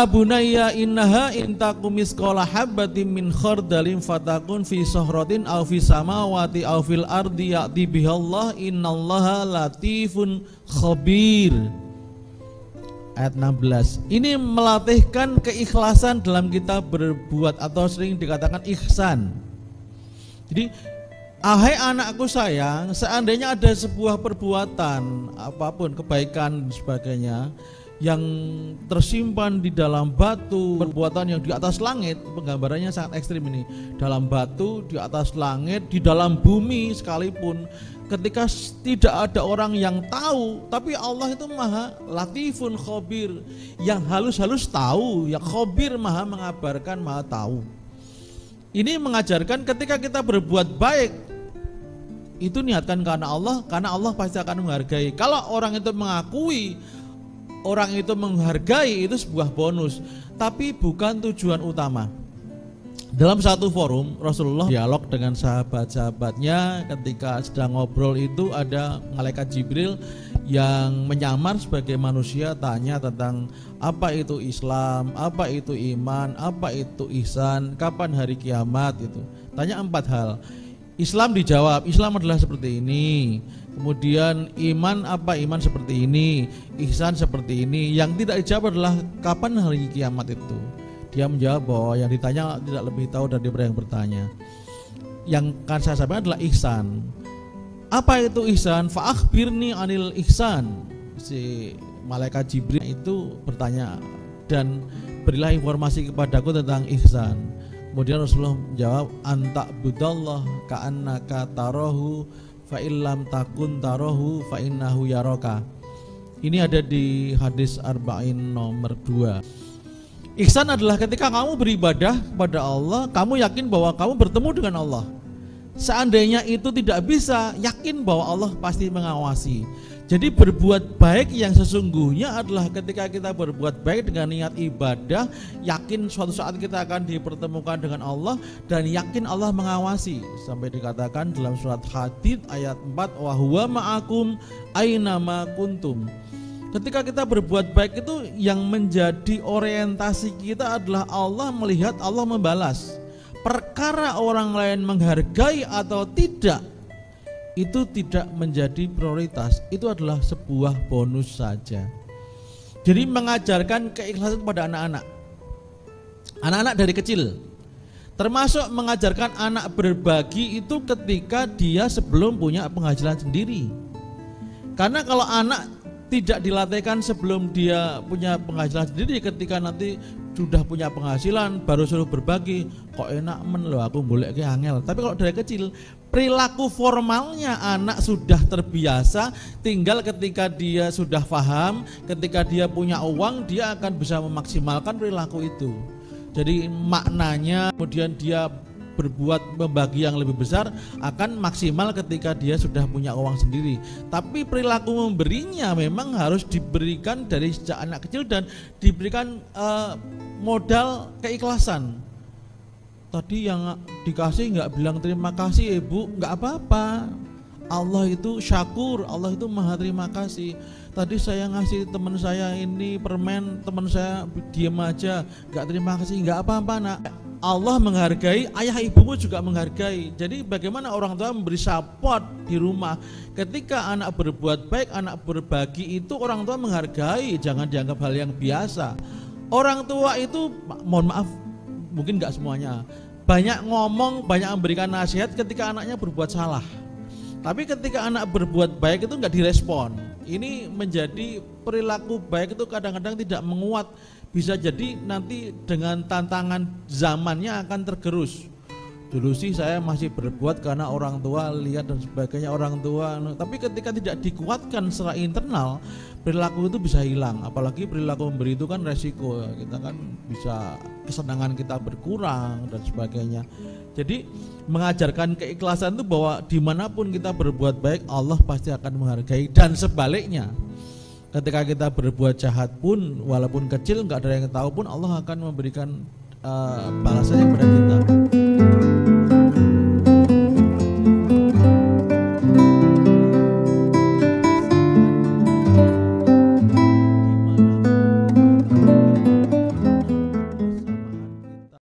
bunayya innaha intakum misqala habbatin min khardalin fatakun fi sahratin aw fi samawati aw fil ardi ya'ti bihallah innallaha latifun khabir. Ayat 16. Ini melatihkan keikhlasan dalam kita berbuat atau sering dikatakan ihsan. Jadi, ahai anakku sayang, seandainya ada sebuah perbuatan apapun, kebaikan dan sebagainya yang tersimpan di dalam batu, perbuatan yang di atas langit, penggambarannya sangat ekstrim ini, dalam batu, di atas langit, di dalam bumi sekalipun, ketika tidak ada orang yang tahu, tapi Allah itu maha latifun khabir, yang halus-halus tahu, yang khabir maha mengabarkan, maha tahu. Ini mengajarkan ketika kita berbuat baik, itu niatkan karena Allah pasti akan menghargai. Kalau orang itu mengakui, orang itu menghargai, itu sebuah bonus, tapi bukan tujuan utama. Dalam satu forum Rasulullah dialog dengan sahabat-sahabatnya, ketika sedang ngobrol itu ada malaikat Jibril yang menyamar sebagai manusia, tanya tentang apa itu Islam, apa itu iman, apa itu ihsan, kapan hari kiamat. Itu tanya 4 hal. Islam dijawab, Islam adalah seperti ini. Kemudian iman, apa iman seperti ini, ihsan seperti ini. Yang tidak dijawab adalah kapan hari kiamat itu. Dia menjawab bahwa yang ditanya tidak lebih tahu daripada yang bertanya. Yang akan saya sampaikan adalah ihsan. Apa itu ihsan? Fa'akhbirni anil ihsan. Si malaikat Jibril itu bertanya, dan berilah informasi kepadaku tentang ihsan. Kemudian Rasulullah menjawab, anta budallah ka'annaka tarahu fa illam takun tarahu fa innahu yaraka. Ini ada di hadis Arba'in nomor 2. Ihsan adalah ketika kamu beribadah kepada Allah, kamu yakin bahwa kamu bertemu dengan Allah. Seandainya itu tidak bisa, yakin bahwa Allah pasti mengawasi. Jadi berbuat baik yang sesungguhnya adalah ketika kita berbuat baik dengan niat ibadah, yakin suatu saat kita akan dipertemukan dengan Allah, dan yakin Allah mengawasi. Sampai dikatakan dalam surat Hadid ayat 4, wa huwa ma'akum aina ma kuntum. Ketika kita berbuat baik itu yang menjadi orientasi kita adalah Allah melihat, Allah membalas. Perkara orang lain menghargai atau tidak, itu tidak menjadi prioritas, itu adalah sebuah bonus saja. Jadi mengajarkan keikhlasan kepada anak-anak dari kecil, termasuk mengajarkan anak berbagi itu ketika dia sebelum punya penghasilan sendiri. Karena kalau anak tidak dilatihkan sebelum dia punya penghasilan sendiri, ketika nanti sudah punya penghasilan baru suruh berbagi, kok enak men loh aku boleh ke angel. Tapi kalau dari kecil perilaku formalnya anak sudah terbiasa, tinggal ketika dia sudah paham, ketika dia punya uang, dia akan bisa memaksimalkan perilaku itu. Jadi maknanya kemudian dia berbuat membagi yang lebih besar akan maksimal ketika dia sudah punya uang sendiri. Tapi perilaku memberinya memang harus diberikan dari sejak anak kecil dan diberikan modal keikhlasan. Tadi yang dikasih nggak bilang terima kasih ibu, nggak apa-apa. Allah itu syakur, Allah itu maha terima kasih. Tadi saya ngasih teman saya ini permen, teman saya diam aja, nggak terima kasih, nggak apa-apa nak. Allah menghargai, ayah ibumu juga menghargai. Jadi bagaimana orang tua memberi support di rumah. Ketika anak berbuat baik, anak berbagi, itu orang tua menghargai, jangan dianggap hal yang biasa. Orang tua itu, mohon maaf, mungkin gak semuanya, banyak ngomong, banyak memberikan nasihat ketika anaknya berbuat salah. Tapi ketika anak berbuat baik itu gak direspon. Ini menjadi perilaku baik itu kadang-kadang tidak menguat. Bisa jadi nanti dengan tantangan zamannya akan tergerus. Dulu sih saya masih berbuat karena orang tua lihat dan sebagainya, orang tua. Tapi ketika tidak dikuatkan secara internal, perilaku itu bisa hilang. Apalagi perilaku memberi itu kan resiko. Kita kan bisa kesenangan kita berkurang dan sebagainya. Jadi mengajarkan keikhlasan itu bahwa dimanapun kita berbuat baik, Allah pasti akan menghargai, dan sebaliknya. Ketika kita berbuat jahat pun, walaupun kecil, nggak ada yang tahu pun, Allah akan memberikan balasannya kepada kita.